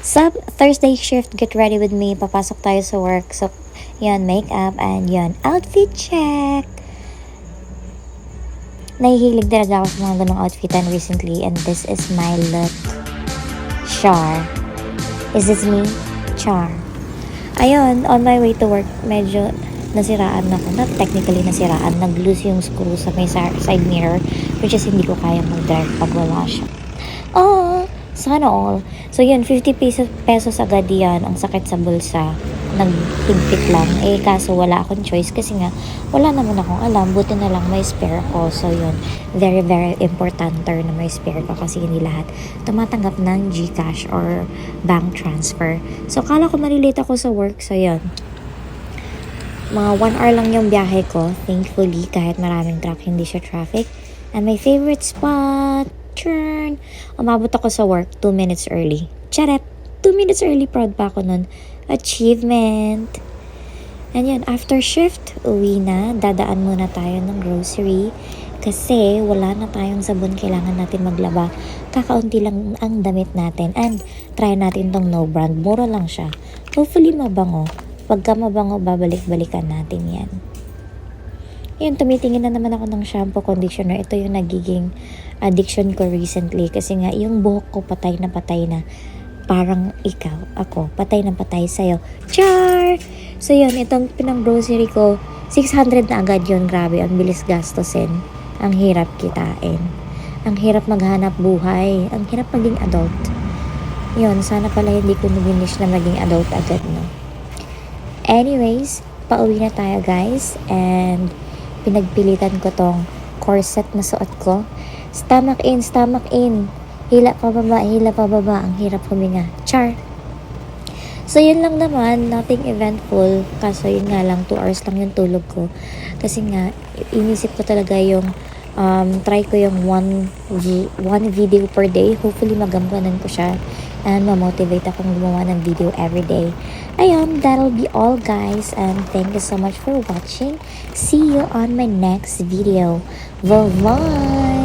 Sa Thursday shift, get ready with me. Papasok tayo sa work. So, yan, makeup and yan, outfit check. Nahihilig talaga ako sa mga ganong outfitan recently and this is my look. Char. Is this me? Char. Ayun, on my way to work, medyo nasiraan ako. Not technically nasiraan. Nag-loose yung screw sa may side mirror which is hindi ko kaya mag-drive pag wala siya. Oh, sana all. So yun, 50 pesos agad yan. Ang sakit sa bulsa. Nagtigpit lang. Eh, kaso wala akong choice kasi nga, wala naman akong alam. Buti na lang may spare ko. So yun, very, very important na may spare ko kasi hindi lahat tumatanggap ng GCash or bank transfer. So, kala ko malilate ako sa work. So yun, mga 1 hour lang yung biyahe ko. Thankfully, kahit maraming truck, hindi siya traffic. And my favorite spot, turn. Umabot ako sa work 2 minutes early. Charet! 2 minutes early, proud pa ako nun. Achievement! And yun, after shift, uwi na. Dadaan muna tayo ng grocery. Kasi wala na tayong sabon, kailangan natin maglaba. Kakaunti lang ang damit natin. And try natin tong no brand. Mura lang siya. Hopefully mabango. Pagka mabango, babalik-balikan natin yan. Yun, tumitingin na naman ako ng shampoo conditioner. Ito yung nagiging addiction ko recently. Kasi nga, yung buhok ko patay na. Parang ikaw, ako, patay sa'yo. Char! So yun, itong pinang-grocery ko, 600 na agad yun. Grabe, ang bilis gastusin. Ang hirap kitain. Ang hirap maghanap buhay. Ang hirap maging adult. Yun, sana pala hindi ko nabinish na maging adult agad, no? Anyways, pauwi na tayo, guys. And pinagpilitan ko tong corset na suot ko. Stomach in. Hila pa baba. Ang hirap huminga. Char! So, yun lang naman. Nothing eventful. Kaso, yun nga lang, 2 hours lang yung tulog ko. Kasi nga, inisip ko talaga yung try ko yung one video per day. Hopefully, magampanan ko siya. And mamotivate akong gumawa ng video everyday. Ayun, that'll be all, guys. And thank you so much for watching. See you on my next video. Bye-bye!